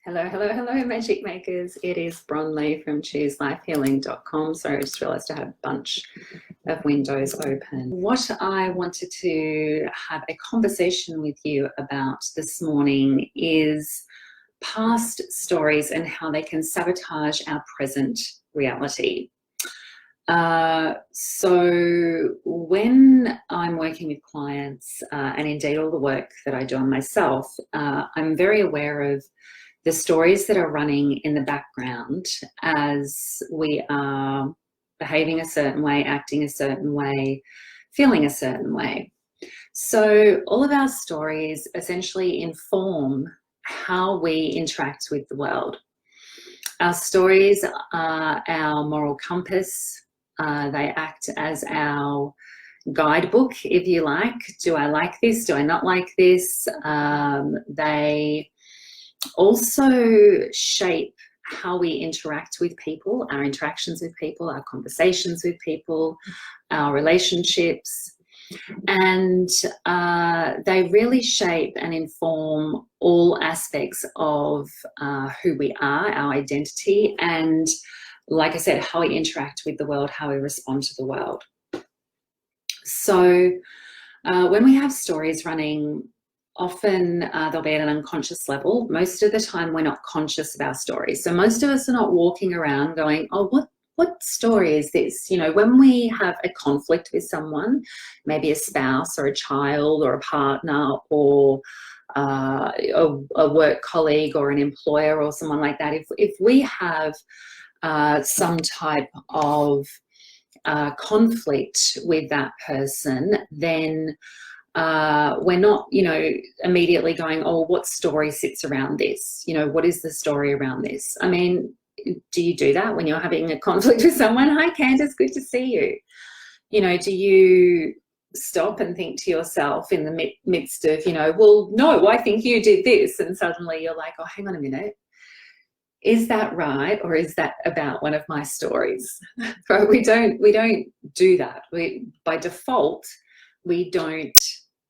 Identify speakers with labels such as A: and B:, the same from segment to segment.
A: Hello, hello, hello, magic makers. It is Bronley from chooselifehealing.com. Sorry, I just realised I had a bunch of windows open. What I wanted to have a conversation with you about this morning is past stories and how they can sabotage our present reality. So when I'm working with clients, and indeed all the work that I do on myself, I'm very aware of the stories that are running in the background as we are behaving a certain way, acting a certain way, feeling a certain way. So all of our stories essentially inform how we interact with the world. Our stories are our moral compass. They act as our guidebook, if you like. Do I like this? Do I not like this? They also shape how we interact with people, our interactions with people, our conversations with people, our relationships. And they really shape and inform all aspects of who we are, our identity, and, like I said, how we interact with the world, how we respond to the world. So when we have stories running, often they'll be at an unconscious level. Most of the time we're not conscious of our stories. So most of us are not walking around going, oh, what story is this? You know, when we have a conflict with someone, maybe a spouse or a child or a partner or a work colleague or an employer or someone like that, if we have some type of conflict with that person, then we're not, immediately going, oh, what story sits around this? What is the story around this? I mean, do you do that when you're having a conflict with someone? Hi, Candace, good to see you. Do you stop and think to yourself in the midst of, well, no, I think you did this. And suddenly you're like, oh, hang on a minute. Is that right? Or is that about one of my stories? Right? We don't do that. By default, we don't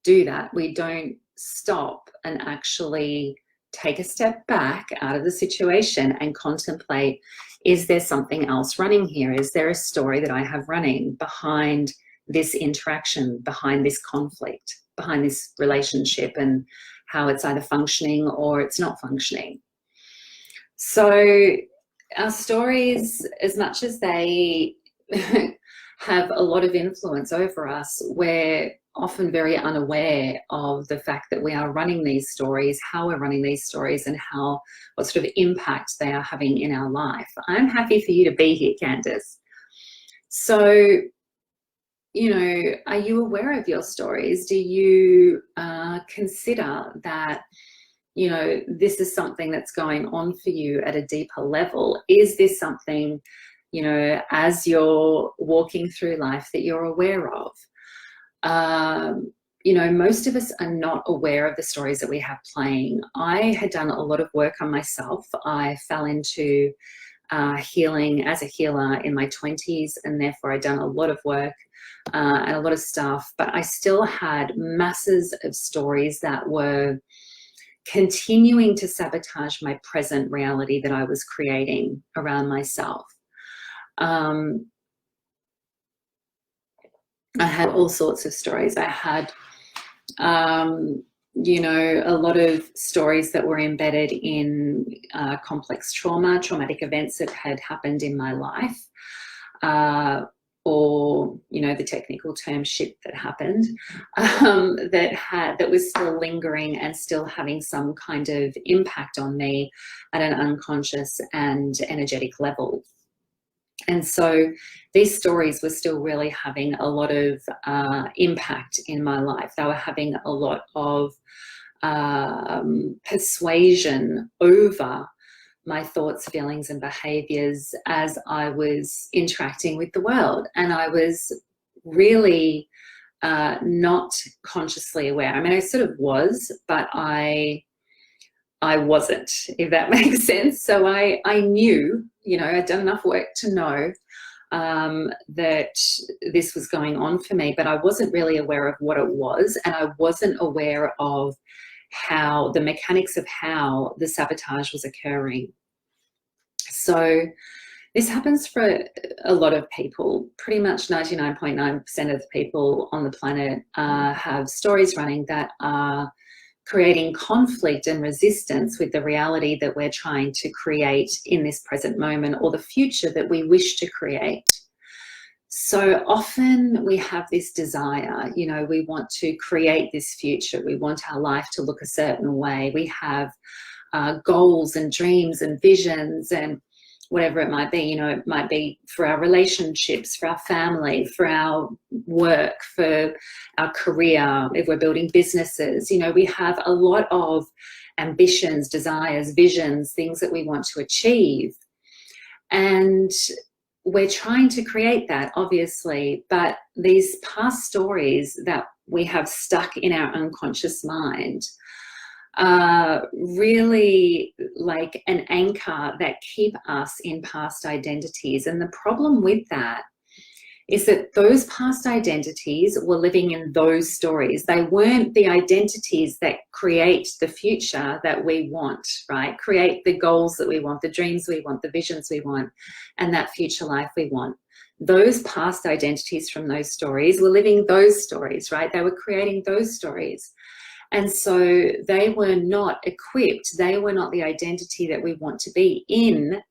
A: do that. We don't stop and actually take a step back out of the situation and contemplate, is there something else running here? Is there a story that I have running behind this interaction, behind this conflict, behind this relationship, and how it's either functioning or it's not functioning? So our stories, as much as they have a lot of influence over us, we're often very unaware of the fact that we are running these stories, how we're running these stories, and what sort of impact they are having in our life. I'm happy for you to be here, Candace. So, are you aware of your stories? Do you consider that, this is something that's going on for you at a deeper level? Is this something, as you're walking through life, that you're aware of? Most of us are not aware of the stories that we have playing. I had done a lot of work on myself. I fell into healing as a healer in my 20s, and therefore I'd done a lot of work and a lot of stuff, but I still had masses of stories that were continuing to sabotage my present reality that I was creating around myself. I had all sorts of stories. I had, a lot of stories that were embedded in complex traumatic events that had happened in my life, or, the technical term shit that happened, that was still lingering and still having some kind of impact on me at an unconscious and energetic level. And so these stories were still really having a lot of impact in my life. They were having a lot of persuasion over my thoughts, feelings, and behaviors as I was interacting with the world. And I was really not consciously aware. I mean, I sort of was, but I wasn't, if that makes sense. So I knew, I'd done enough work to know that this was going on for me, but I wasn't really aware of what it was, and I wasn't aware of how the mechanics of how the sabotage was occurring. So this happens for a lot of people. Pretty much 99.9% of the people on the planet have stories running that are creating conflict and resistance with the reality that we're trying to create in this present moment, or the future that we wish to create. So often we have this desire, you know, we want to create this future. We want our life to look a certain way. We have goals and dreams and visions and whatever it might be. You know, it might be for our relationships, for our family, for our work, for our career, if we're building businesses. You know, we have a lot of ambitions, desires, visions, things that we want to achieve. And we're trying to create that, obviously, but these past stories that we have stuck in our unconscious mind are really like an anchor that keep us in past identities. And the problem with that is that those past identities were living in those stories. They weren't the identities that create the future that we want, right? Create the goals that we want, the dreams we want, the visions we want, and that future life we want. Those past identities from those stories were living those stories, right? They were creating those stories. And so they were not equipped. They were not the identity that we want to be in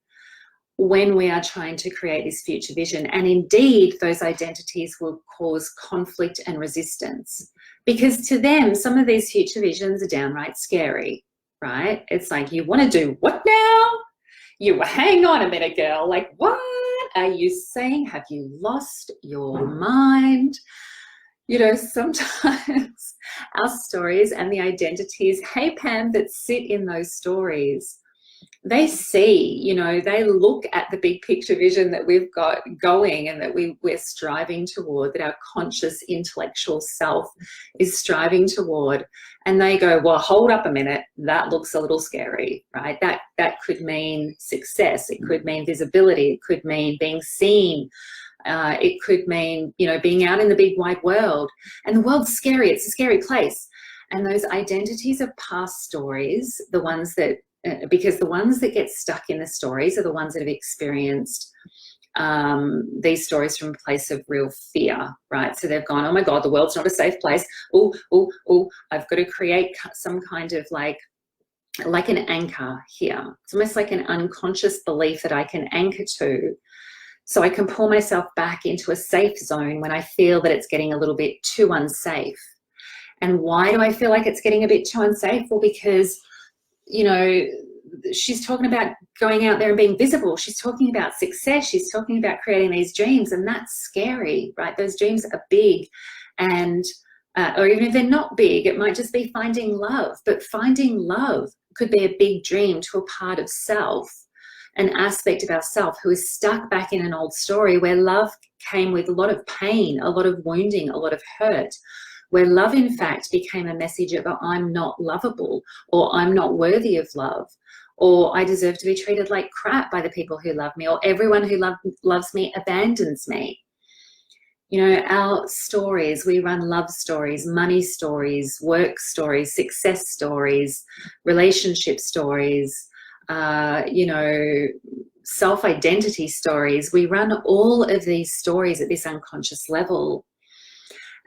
A: when we are trying to create this future vision. And indeed, those identities will cause conflict and resistance, because to them, some of these future visions are downright scary, right? It's like, you want to do what now? You hang on a minute, girl. Like, what are you saying? Have you lost your mind? You know, sometimes our stories and the identities, hey Pam, that sit in those stories, they see, you know, they look at the big picture vision that we've got going and that we're striving toward, that our conscious intellectual self is striving toward, and they go, well, hold up a minute, that looks a little scary, right? That could mean success, it could mean visibility, it could mean being seen, it could mean, you know, being out in the big wide world, and the world's scary, it's a scary place. And those identities of past stories, the ones that, because the ones that get stuck in the stories are the ones that have experienced these stories from a place of real fear, right? So they've gone, oh my God, the world's not a safe place. Oh, I've got to create some kind of like an anchor here. It's almost like an unconscious belief that I can anchor to, so I can pull myself back into a safe zone when I feel that it's getting a little bit too unsafe. And why do I feel like it's getting a bit too unsafe? Well, because, you know, she's talking about going out there and being visible. She's talking about success. She's talking about creating these dreams, and that's scary, right? Those dreams are big, and or even if they're not big, it might just be finding love. But finding love could be a big dream to a part of self, an aspect of ourself who is stuck back in an old story where love came with a lot of pain, a lot of wounding, a lot of hurt, where love in fact became a message of I'm not lovable, or I'm not worthy of love, or I deserve to be treated like crap by the people who love me, or everyone who loves me abandons me. You know, our stories, we run love stories, money stories, work stories, success stories, relationship stories, you know, self-identity stories. We run all of these stories at this unconscious level.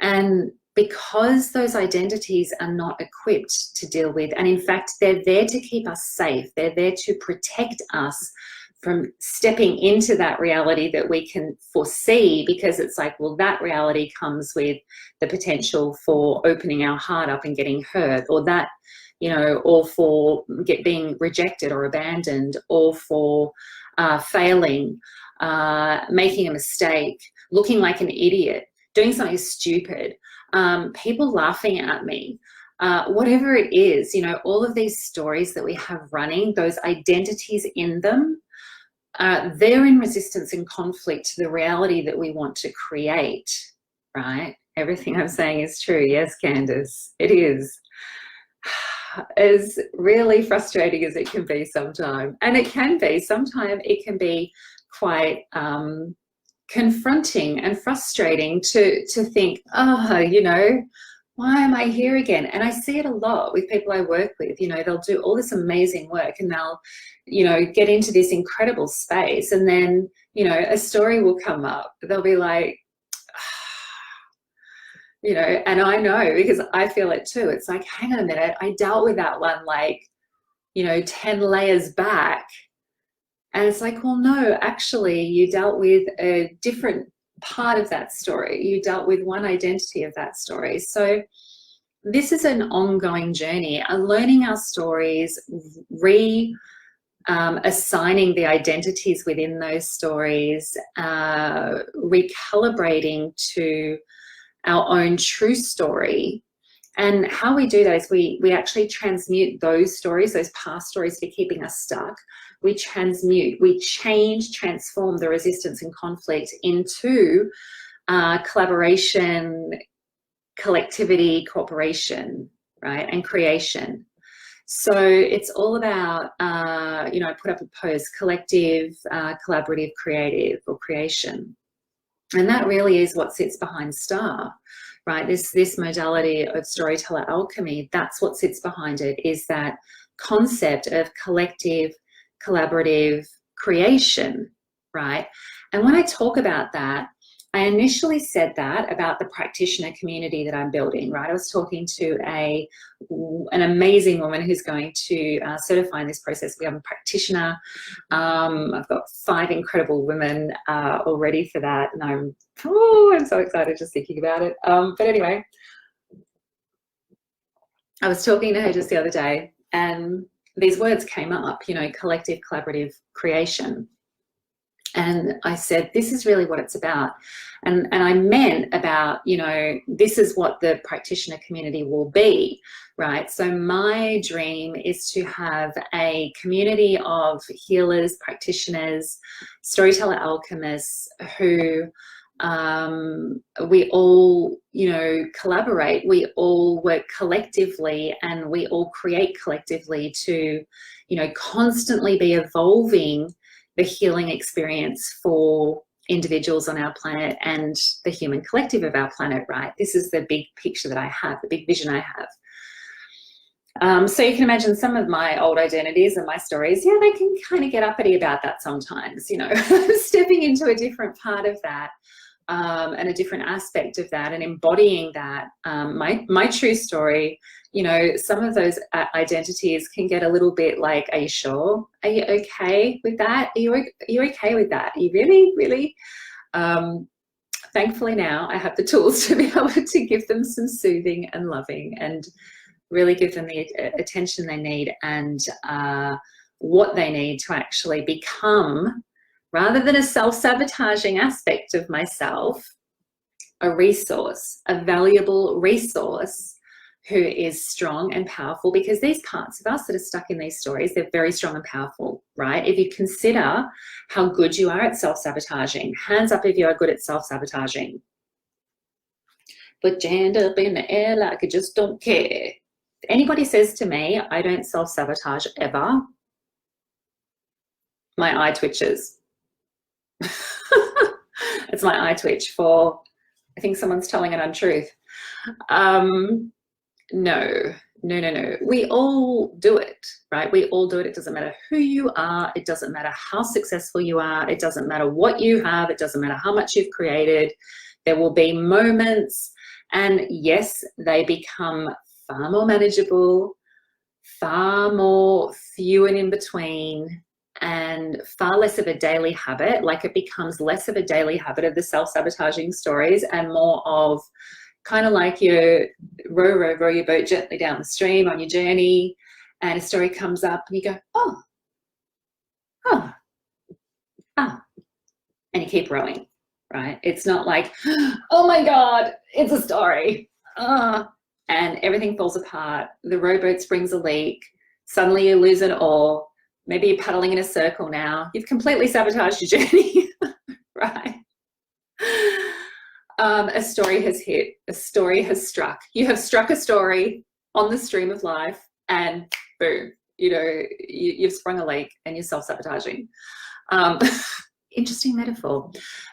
A: And because those identities are not equipped to deal with, and in fact, they're there to keep us safe. They're there to protect us from stepping into that reality that we can foresee, because it's like, well, that reality comes with the potential for opening our heart up and getting hurt, or that, you know, or for being rejected or abandoned, or for failing, making a mistake, looking like an idiot, doing something stupid, people laughing at me, whatever it is, you know, all of these stories that we have running, those identities in them, they're in resistance and conflict to the reality that we want to create, right? Everything I'm saying is true. Yes, Candace, it is. As really frustrating as it can be sometimes. And it can be, sometimes it can be quite confronting and frustrating to think, oh, you know, why am I here again? And I see it a lot with people I work with. You know, they'll do all this amazing work and they'll, you know, get into this incredible space, and then, you know, a story will come up. They'll be like, you know, and I know because I feel it too. It's like, hang on a minute, I dealt with that one like, you know, 10 layers back. And it's like, well, no, actually, you dealt with a different part of that story. You dealt with one identity of that story. So this is an ongoing journey, learning our stories, assigning the identities within those stories, recalibrating to our own true story. And how we do that is we actually transmute those stories, those past stories that are keeping us stuck. We transmute, we change, transform the resistance and conflict into collaboration, collectivity, cooperation, right, and creation. So it's all about, you know, I put up a post, collective, collaborative, creative, or creation. And that really is what sits behind STARR, right? This modality of storyteller alchemy, that's what sits behind it, is that concept of collective, collaborative creation, right? And when I talk about that, I initially said that about the practitioner community that I'm building, right? I was talking to an amazing woman who's going to certify in this process. We have a practitioner. I've got 5 incredible women all ready for that, and I'm so excited just thinking about it. But anyway, I was talking to her just the other day, and these words came up, you know, collective, collaborative, creation. And I said, this is really what it's about. And I meant about, you know, this is what the practitioner community will be, right? So my dream is to have a community of healers, practitioners, storyteller alchemists who we all, you know, collaborate, we all work collectively, and we all create collectively to, you know, constantly be evolving the healing experience for individuals on our planet and the human collective of our planet, right? This is the big picture that I have, the big vision I have. So you can imagine some of my old identities and my stories, yeah, they can kind of get uppity about that sometimes, you know, stepping into a different part of that, and a different aspect of that, and embodying that. My true story, you know, some of those identities can get a little bit like, are you sure? Are you okay with that? Are you okay with that? Are you really? Thankfully now I have the tools to be able to give them some soothing and loving, and really give them the attention they need, and what they need to actually become, rather than a self-sabotaging aspect of myself, a resource, a valuable resource who is strong and powerful. Because these parts of us that are stuck in these stories, they're very strong and powerful, right? If you consider how good you are at self-sabotaging, hands up if you are good at self-sabotaging. Put your hand up in the air like I just don't care. If anybody says to me, I don't self-sabotage ever, my eye twitches. It's my eye twitch for, I think someone's telling an untruth. No. We all do it, right? We all do it. It doesn't matter who you are. It doesn't matter how successful you are. It doesn't matter what you have. It doesn't matter how much you've created. There will be moments, and yes, they become far more manageable, far more few and in between, and far less of a daily habit. Like, it becomes less of a daily habit of the self-sabotaging stories, and more of kind of like you row your boat gently down the stream on your journey, and a story comes up and you go, and you keep rowing, right? It's not like, oh my God, it's a story. And everything falls apart. The rowboat springs a leak. Suddenly you lose an oar. Maybe you're paddling in a circle now. You've completely sabotaged your journey, right? A story has hit, a story has struck. You have struck a story on the stream of life, and boom, you know, you've sprung a leak and you're self-sabotaging. Interesting metaphor.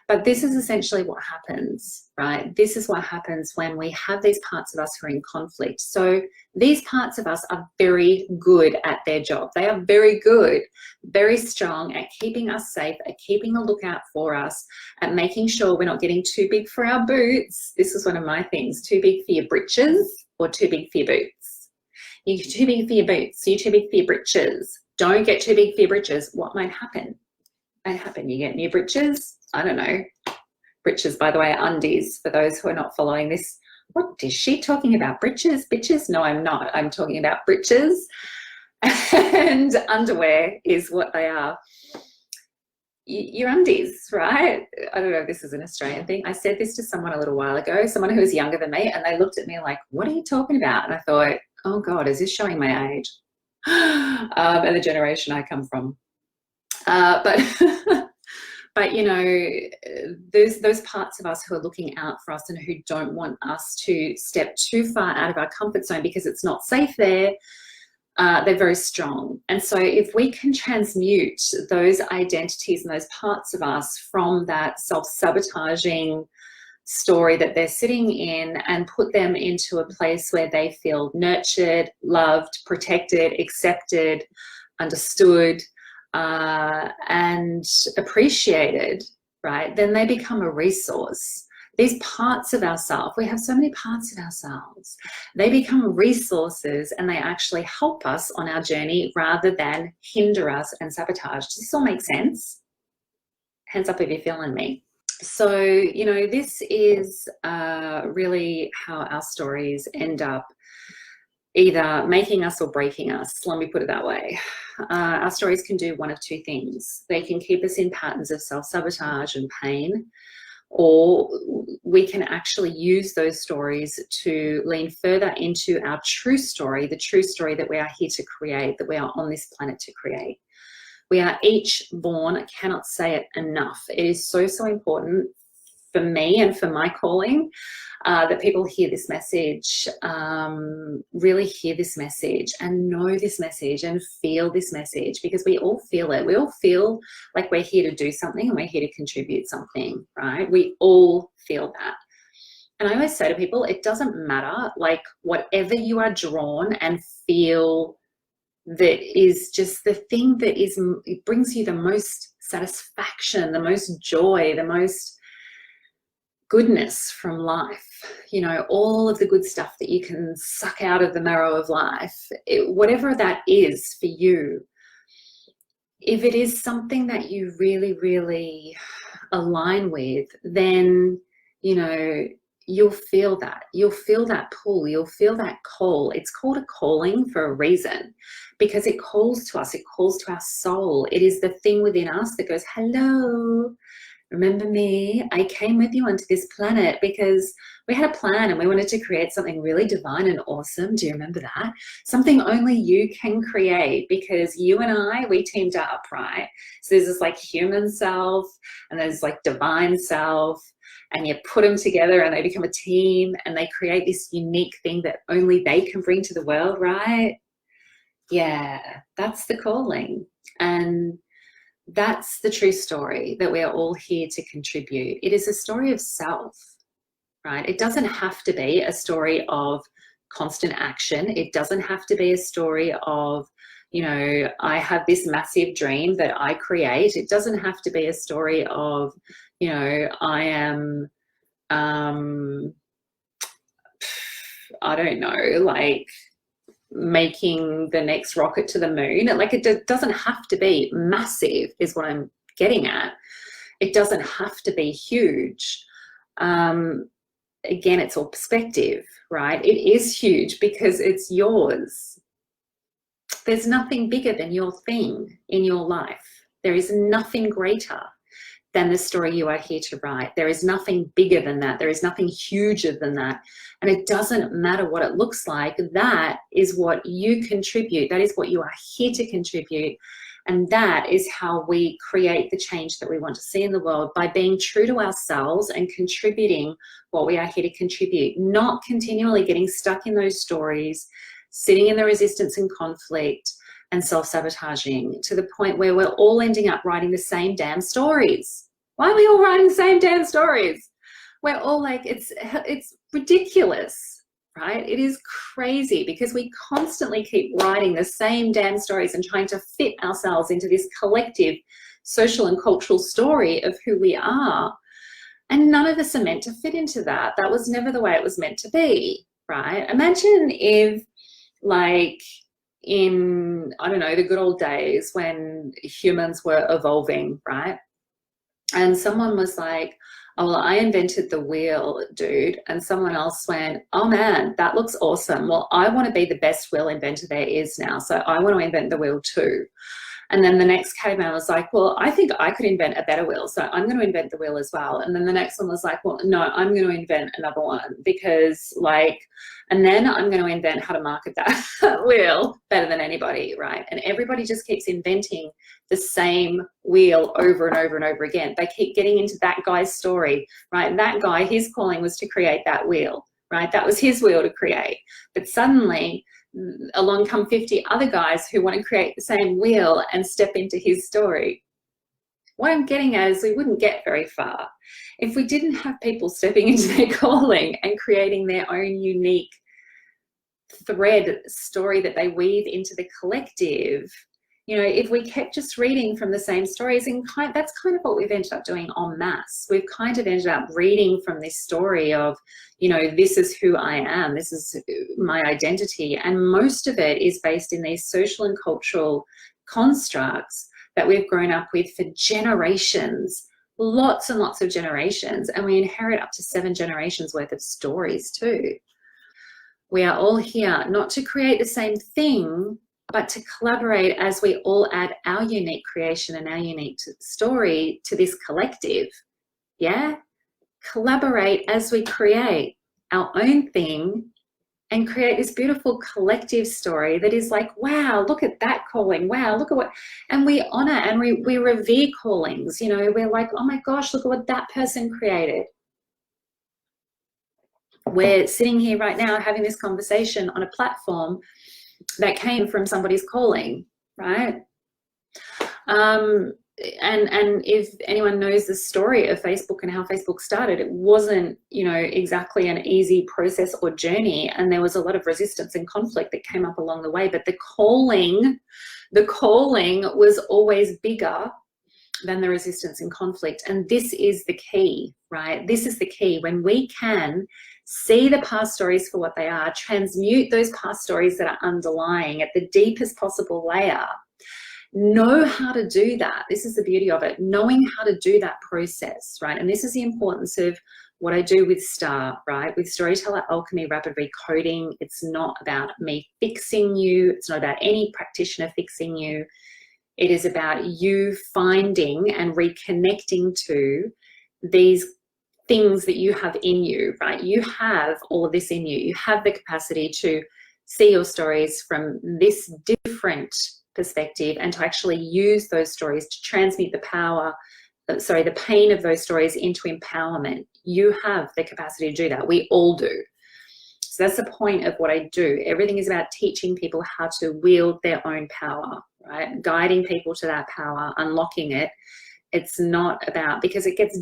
A: But this is essentially what happens, right? This is what happens when we have these parts of us who are in conflict. So these parts of us are very good at their job. They are very good, very strong at keeping us safe, at keeping a lookout for us, at making sure we're not getting too big for our boots. This is one of my things, too big for your britches or too big for your boots. You're too big for your boots, you're too big for your britches. Don't get too big for your britches. What might happen? You get new britches. I don't know. Britches, by the way, are undies for those who are not following this. What is she talking about? Britches? Bitches? No, I'm not. I'm talking about britches. And underwear is what they are. Your undies, right? I don't know if this is an Australian thing. I said this to someone a little while ago, someone who was younger than me, and they looked at me like, what are you talking about? And I thought, oh God, is this showing my age? And the generation I come from. But you know, those parts of us who are looking out for us and who don't want us to step too far out of our comfort zone because it's not safe there, they're very strong. And so if we can transmute those identities and those parts of us from that self-sabotaging story that they're sitting in and put them into a place where they feel nurtured, loved, protected, accepted, understood, and appreciated, right, then they become a resource. These parts of ourselves, we have so many parts of ourselves, they become resources and they actually help us on our journey rather than hinder us and sabotage. Does this all make sense? Hands up if you're feeling me. So, you know, this is really how our stories end up either making us or breaking us. Let me put it that way. Our stories can do one of two things. They can keep us in patterns of self-sabotage and pain, or we can actually use those stories to lean further into our true story, the true story that we are here to create, that we are on this planet to create. We are each born, I cannot say it enough. It is so, so important for me and for my calling that people hear this message, really hear this message and know this message and feel this message, because we all feel it. We all feel like we're here to do something and we're here to contribute something, right? We all feel that. And I always say to people, it doesn't matter, like whatever you are drawn and feel that is just the thing that is, it brings you the most satisfaction, the most joy, the most goodness from life, you know, all of the good stuff that you can suck out of the marrow of life, whatever that is for you, if it is something that you really, really align with, then, you know, you'll feel that. You'll feel that pull. You'll feel that call. It's called a calling for a reason, because it calls to us. It calls to our soul. It is the thing within us that goes, hello, remember me? I came with you onto this planet because we had a plan and we wanted to create something really divine and awesome. Do you remember that? Something only you can create, because you and I, we teamed up, right? So there's this like human self and there's like divine self, and you put them together and they become a team and they create this unique thing that only they can bring to the world, right? Yeah, that's the calling. And that's the true story, that we are all here to contribute. It is a story of self, right? It doesn't have to be a story of constant action. It doesn't have to be a story of, you know, I have this massive dream that I create. It doesn't have to be a story of, you know, I am, I don't know, like making the next rocket to the moon. Like it doesn't have to be massive is what I'm getting at. It doesn't have to be huge. Again, it's all perspective, right? It is huge because it's yours. There's nothing bigger than your thing in your life. There is nothing greater than the story you are here to write. There is nothing bigger than that. There is nothing huger than that. And it doesn't matter what it looks like. That is what you contribute. That is what you are here to contribute. And that is how we create the change that we want to see in the world, by being true to ourselves and contributing what we are here to contribute, not continually getting stuck in those stories, sitting in the resistance and conflict, and self-sabotaging to the point where we're all ending up writing the same damn stories. Why are we all writing the same damn stories? We're all like, it's ridiculous, right? It is crazy because we constantly keep writing the same damn stories and trying to fit ourselves into this collective social and cultural story of who we are. And none of us are meant to fit into that. That was never the way it was meant to be, right? Imagine if, like, in, I don't know, the good old days when humans were evolving, right? And someone was like, oh, well, I invented the wheel, dude. And someone else went, oh man, that looks awesome. Well, I want to be the best wheel inventor there is now. So I want to invent the wheel too. And then the next caveman was like, well, I think I could invent a better wheel, so I'm going to invent the wheel as well. And then the next one was like, well, no, I'm going to invent another one because, like, and then I'm going to invent how to market that wheel better than anybody, right? And everybody just keeps inventing the same wheel over and over and over again. They keep getting into that guy's story, right? And that guy, his calling was to create that wheel, right? That was his wheel to create. But suddenly, along come 50 other guys who want to create the same wheel and step into his story. What I'm getting at is we wouldn't get very far if we didn't have people stepping into their calling and creating their own unique thread story that they weave into the collective. You know, if we kept just reading from the same stories, and that's kind of what we've ended up doing en masse. We've kind of ended up reading from this story of, you know, this is who I am, this is my identity. And most of it is based in these social and cultural constructs that we've grown up with for generations, lots and lots of generations. And we inherit up to 7 generations worth of stories too. We are all here not to create the same thing, but to collaborate as we all add our unique creation and our unique story to this collective. Yeah? Collaborate as we create our own thing and create this beautiful collective story that is like, wow, look at that calling. Wow, look at what, and we honor and we revere callings. You know, we're like, oh my gosh, look at what that person created. We're sitting here right now having this conversation on a platform that came from somebody's calling, right? And if anyone knows the story of Facebook and how Facebook started, it wasn't, you know, exactly an easy process or journey, and there was a lot of resistance and conflict that came up along the way, but the calling was always bigger than the resistance and conflict. And this is the key, right? This is the key. When we can see the past stories for what they are, transmute those past stories that are underlying at the deepest possible layer, know how to do that. This is the beauty of it, knowing how to do that process, right? And this is the importance of what I do with STARR, right? With Storyteller Alchemy Rapid Recoding, it's not about me fixing you. It's not about any practitioner fixing you. It is about you finding and reconnecting to these things that you have in you, right? You have all of this in you. You have the capacity to see your stories from this different perspective and to actually use those stories to transmute the power, the pain of those stories into empowerment. You have the capacity to do that. We all do. So that's the point of what I do. Everything is about teaching people how to wield their own power, right? Guiding people to that power, unlocking it. It's not about, because it gets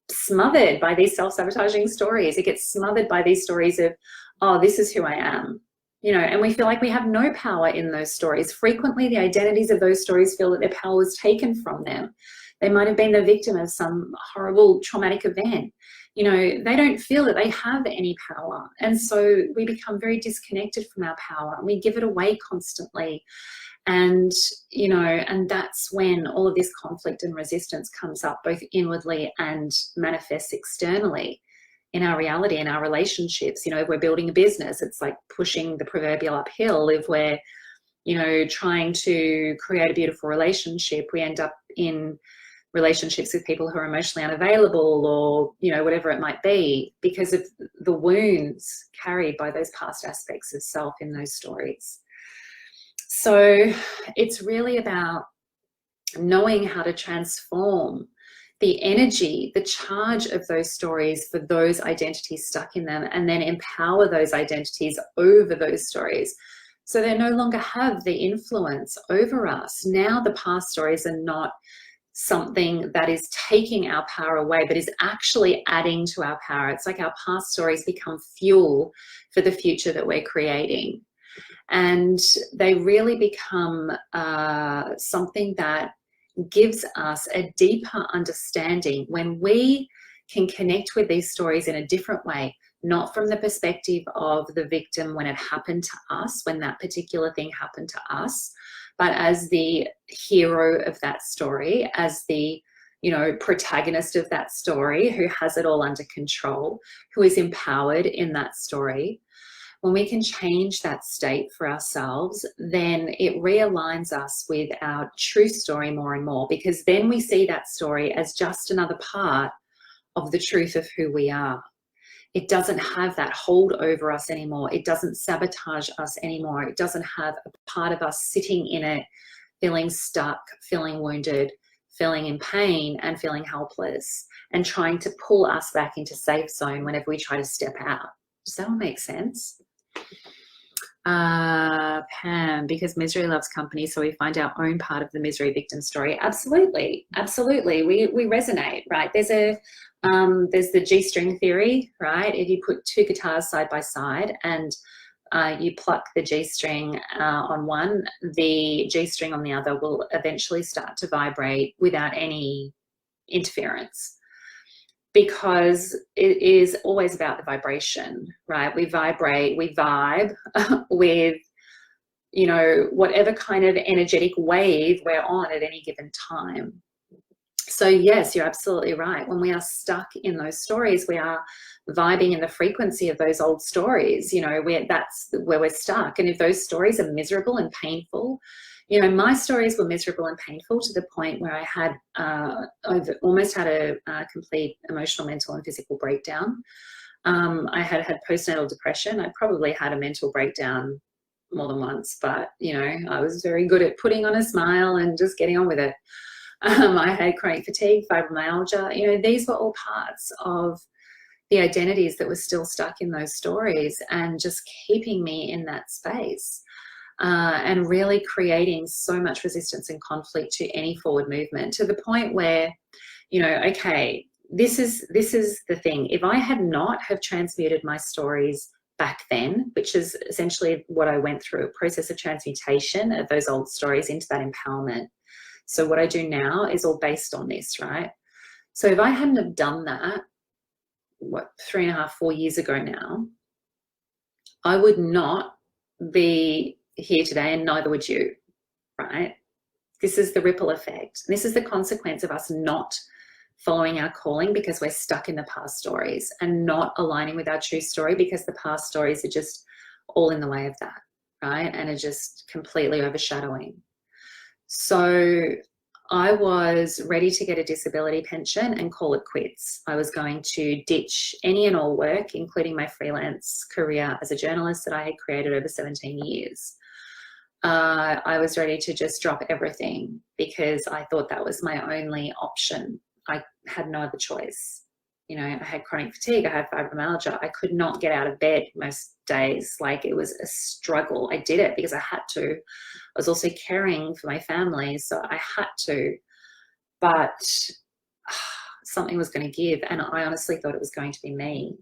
A: smothered by these self-sabotaging stories. It gets smothered by these stories of, oh, this is who I am. You know, and we feel like we have no power in those stories. Frequently, the identities of those stories feel that their power was taken from them. They might have been the victim of some horrible traumatic event. You know, they don't feel that they have any power. And so we become very disconnected from our power and we give it away constantly. And, you know, and that's when all of this conflict and resistance comes up, both inwardly and manifests externally in our reality, in our relationships. You know, if we're building a business, it's like pushing the proverbial uphill. If we're, you know, trying to create a beautiful relationship, we end up in relationships with people who are emotionally unavailable, or, you know, whatever it might be, because of the wounds carried by those past aspects of self in those stories. So it's really about knowing how to transform the energy, the charge of those stories for those identities stuck in them, and then empower those identities over those stories So they no longer have the influence over us. Now the past stories are not something that is taking our power away, but is actually adding to our power. It's like our past stories become fuel for the future that we're creating. And they really become something that gives us a deeper understanding when we can connect with these stories in a different way, not from the perspective of the victim when it happened to us, when that particular thing happened to us, but as the hero of that story, as the, you know, protagonist of that story who has it all under control, who is empowered in that story. When we can change that state for ourselves, then it realigns us with our true story more and more, because then we see that story as just another part of the truth of who we are. It doesn't have that hold over us anymore. It doesn't sabotage us anymore. It doesn't have a part of us sitting in it, feeling stuck, feeling wounded, feeling in pain, and feeling helpless, and trying to pull us back into safe zone whenever we try to step out. Does that all make sense? Pam, because misery loves company, so we find our own part of the misery victim story. Absolutely, absolutely. We resonate, right? There's the G-string theory, right? If you put two guitars side by side and you pluck the G-string on one, the G-string on the other will eventually start to vibrate without any interference, because it is always about the vibration, right? We vibrate, we vibe with, you know, whatever kind of energetic wave we're on at any given time. So yes, you're absolutely right. When we are stuck in those stories, we are vibing in the frequency of those old stories. You know, that's where we're stuck. And if those stories are miserable and painful, you know, my stories were miserable and painful to the point where I had, I've almost had a complete emotional, mental, and physical breakdown. I had postnatal depression. I probably had a mental breakdown more than once, but, you know, I was very good at putting on a smile and just getting on with it. I had chronic fatigue, fibromyalgia. You know, these were all parts of the identities that were still stuck in those stories and just keeping me in that space. And really creating so much resistance and conflict to any forward movement, to the point where, you know, okay, this is the thing. If I had not have transmuted my stories back then, which is essentially what I went through, a process of transmutation of those old stories into that empowerment. So what I do now is all based on this, right? So if I hadn't have done that, what, 3.5, 4 years ago now, I would not be here today, and neither would you, right? This is the ripple effect. This is the consequence of us not following our calling because we're stuck in the past stories and not aligning with our true story, because the past stories are just all in the way of that, right? And are just completely overshadowing. So I was ready to get a disability pension and call it quits. I was going to ditch any and all work, including my freelance career as a journalist that I had created over 17 years. I was ready to just drop everything because I thought that was my only option. I had no other choice. You know, I had chronic fatigue, I had fibromyalgia. I could not get out of bed most days. Like, it was a struggle. I did it because I had to. I was also caring for my family, so I had to. But something was going to give, and I honestly thought it was going to be me.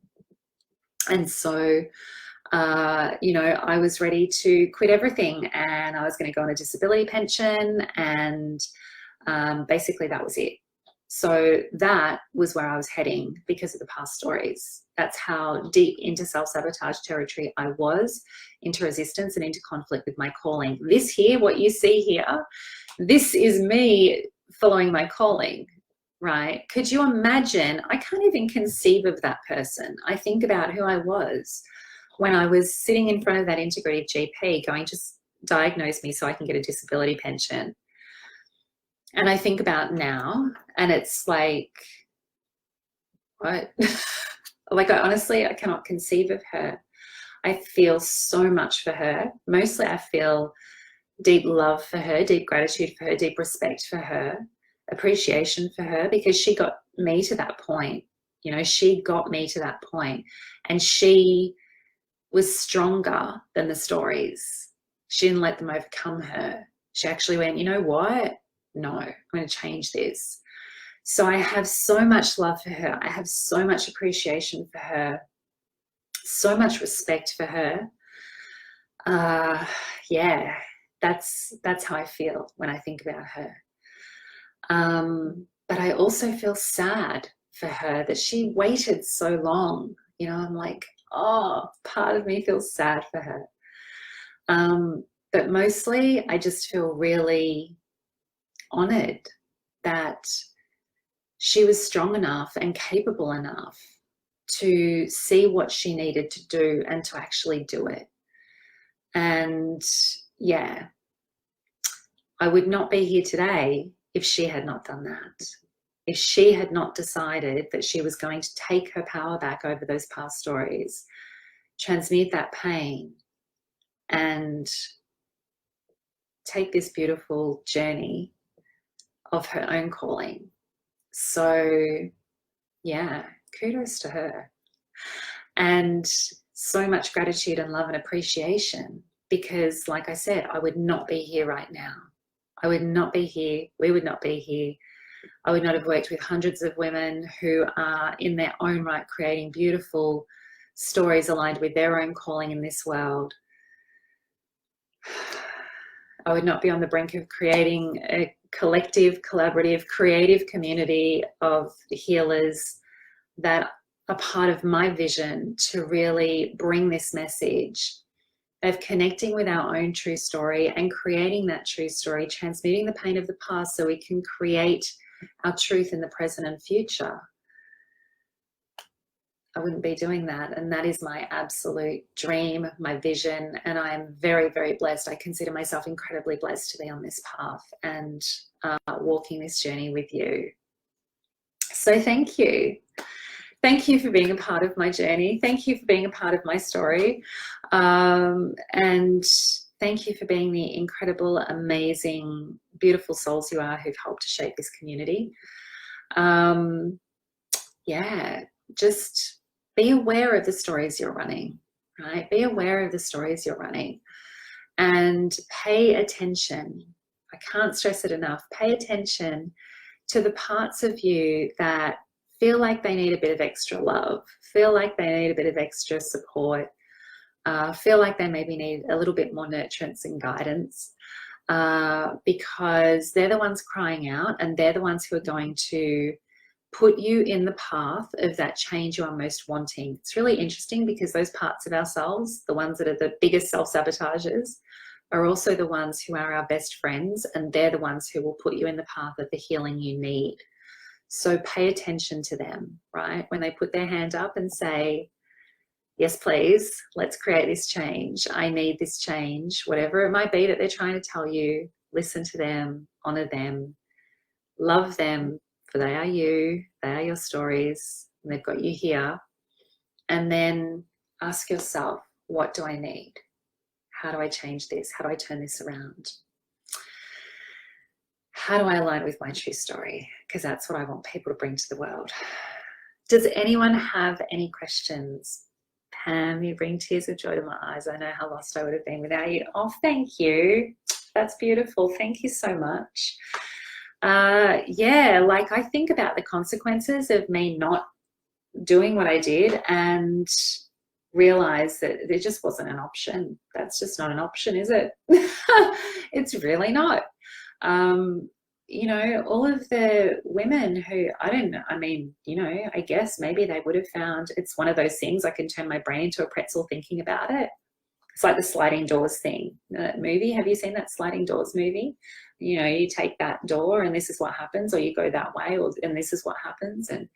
A: And so, you know, I was ready to quit everything, and I was going to go on a disability pension, and basically that was it. So that was where I was heading because of the past stories. That's how deep into self-sabotage territory I was, into resistance and into conflict with my calling. This here, what you see here, this is me following my calling, right? Could you imagine? I can't even conceive of that person. I think about who I was when I was sitting in front of that integrative GP going, just diagnose me so I can get a disability pension. And I think about now, and it's like, what? Like, I cannot conceive of her. I feel so much for her. Mostly I feel deep love for her, deep gratitude for her, deep respect for her, appreciation for her, because she got me to that point. You know, she got me to that point, and she was stronger than the stories. She didn't let them overcome her. She actually went, you know what? No, I'm going to change this. So I have so much love for her. I have so much appreciation for her, so much respect for her. Yeah, that's how I feel when I think about her. But I also feel sad for her that she waited so long. You know, I'm like, oh, part of me feels sad for her. But mostly I just feel really honored that she was strong enough and capable enough to see what she needed to do and to actually do it. And yeah, I would not be here today if she had not done that. If she had not decided that she was going to take her power back over those past stories, transmute that pain, and take this beautiful journey of her own calling. So yeah, kudos to her. And so much gratitude and love and appreciation, because like I said, I would not be here right now. I would not be here. We would not be here. I would not have worked with hundreds of women who are in their own right creating beautiful stories aligned with their own calling in this world. I would not be on the brink of creating a collective, collaborative, creative community of healers that are part of my vision to really bring this message of connecting with our own true story and creating that true story, transmuting the pain of the past so we can create our truth in the present and future. I wouldn't be doing that. And that is my absolute dream, my vision. And I am very, very blessed. I consider myself incredibly blessed to be on this path and walking this journey with you. So thank you. Thank you for being a part of my journey. Thank you for being a part of my story. And thank you for being the incredible, amazing, beautiful souls you are who've helped to shape this community. Yeah, just be aware of the stories you're running, right? Be aware of the stories you're running and pay attention. I can't stress it enough. Pay attention to the parts of you that feel like they need a bit of extra love, feel like they need a bit of extra support, feel like they maybe need a little bit more nurturance and guidance, because they're the ones crying out and they're the ones who are going to put you in the path of that change you are most wanting. It's really interesting because those parts of ourselves, the ones that are the biggest self-sabotagers, are also the ones who are our best friends, and they're the ones who will put you in the path of the healing you need. So pay attention to them, right? When they put their hand up and say, yes, please, let's create this change. I need this change, whatever it might be that they're trying to tell you, listen to them, honor them, love them, for they are you, they are your stories, and they've got you here. And then ask yourself, what do I need? How do I change this? How do I turn this around? How do I align with my true story? Because that's what I want people to bring to the world. Does anyone have any questions? Pam, you bring tears of joy to my eyes. I know how lost I would have been without you. Oh, thank you. That's beautiful. Thank you so much. Yeah, like I think about the consequences of me not doing what I did and realize that there just wasn't an option. That's just not an option, is it? It's really not. You know, all of the women who, I don't know, I mean, you know, I guess maybe they would have found, it's one of those things I can turn my brain into a pretzel thinking about it. It's like the sliding doors thing, that movie. Have you seen that sliding doors movie? You know, you take that door and this is what happens, or you go that way and this is what happens. And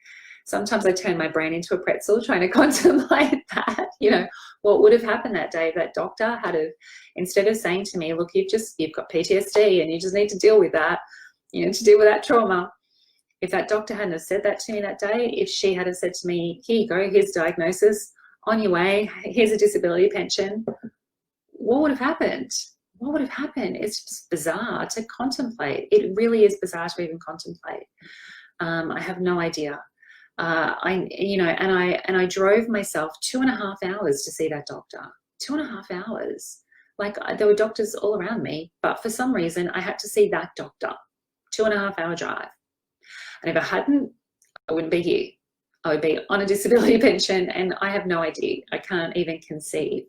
A: sometimes I turn my brain into a pretzel trying to contemplate that, you know, what would have happened that day if that doctor had have, instead of saying to me, look, you've got PTSD and you just need to deal with that, you know, to deal with that trauma. If that doctor hadn't have said that to me that day, if she had have said to me, here you go, here's diagnosis, on your way, here's a disability pension, what would have happened? What would have happened? It's just bizarre to contemplate. It really is bizarre to even contemplate. I have no idea. I drove myself 2.5 hours to see that doctor. 2.5 hours. Like, there were doctors all around me, but for some reason I had to see that doctor, 2.5-hour drive. And if I hadn't, I wouldn't be here. I would be on a disability pension, and I have no idea. I can't even conceive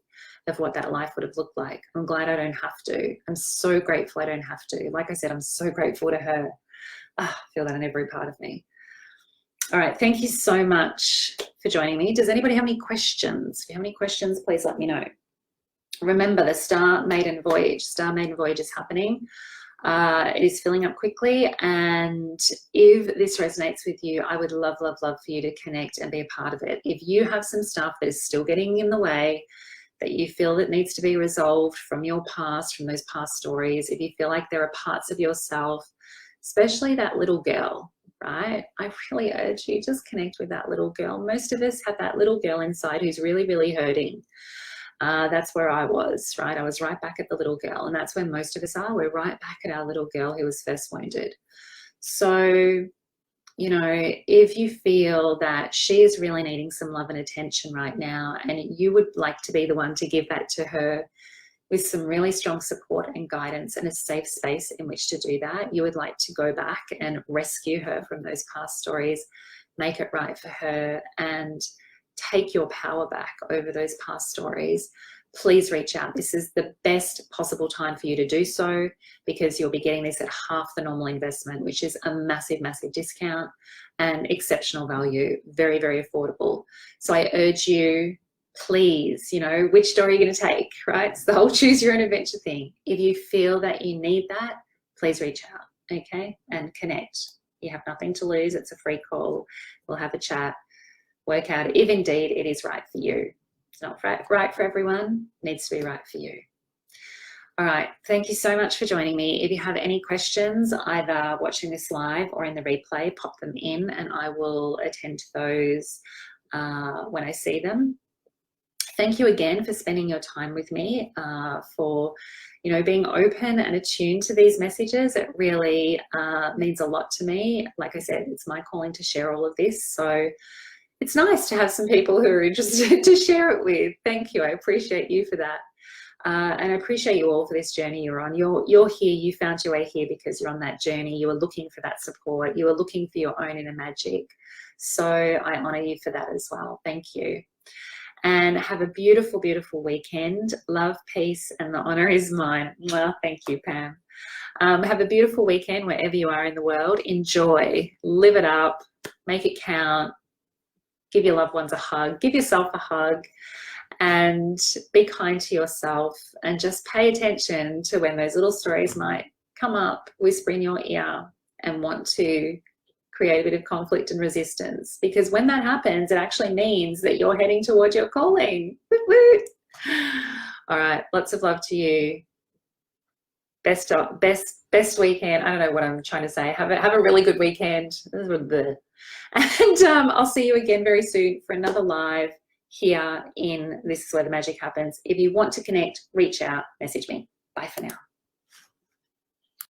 A: of what that life would have looked like. I'm glad I don't have to. I'm so grateful I don't have to. Like I said, I'm so grateful to her. I feel that in every part of me. All right, thank you so much for joining me. Does anybody have any questions? If you have any questions, please let me know. Remember, the Star Maiden Voyage is happening. It is filling up quickly, and if this resonates with you, I would love, love, love for you to connect and be a part of it. If you have some stuff that is still getting in the way, that you feel that needs to be resolved from your past, from those past stories, if you feel like there are parts of yourself, especially that little girl, right? I really urge you, just connect with that little girl. Most of us have that little girl inside who's really, really hurting. That's where I was, right? I was right back at the little girl, and that's where most of us are. We're right back at our little girl who was first wounded. So, you know, if you feel that she is really needing some love and attention right now, and you would like to be the one to give that to her with some really strong support and guidance and a safe space in which to do that, you would like to go back and rescue her from those past stories, make it right for her, and take your power back over those past stories, please reach out. This is the best possible time for you to do so, because you'll be getting this at half the normal investment, which is a massive, massive discount and exceptional value, very, very affordable. So I urge you, please, you know, which story are you going to take, right? It's the whole choose your own adventure thing. If you feel that you need that, please reach out, okay, and connect. You have nothing to lose. It's a free call. We'll have a chat, work out if indeed it is right for you. It's not right for everyone. It needs to be right for you. All right. Thank you so much for joining me. If you have any questions, either watching this live or in the replay, pop them in and I will attend to those when I see them. Thank you again for spending your time with me, for, you know, being open and attuned to these messages. It really means a lot to me. Like I said, it's my calling to share all of this. So it's nice to have some people who are interested to share it with. Thank you. I appreciate you for that. And I appreciate you all for this journey you're on. You're here. You found your way here because you're on that journey. You were looking for that support. You were looking for your own inner magic. So I honor you for that as well. Thank you. And have a beautiful, beautiful weekend. Love, peace, and the honor is mine. Well, thank you, Pam. Have a beautiful weekend wherever you are in the world. Enjoy. Live it up. Make it count. Give your loved ones a hug. Give yourself a hug. And be kind to yourself. And just pay attention to when those little stories might come up, whisper in your ear, and want to create a bit of conflict and resistance, because when that happens, it actually means that you're heading towards your calling. All right, lots of love to you. Best weekend. I don't know what I'm trying to say. Have a really good weekend. And I'll see you again very soon for another live here in This Is Where the Magic Happens. If you want to connect, reach out, message me. Bye for now.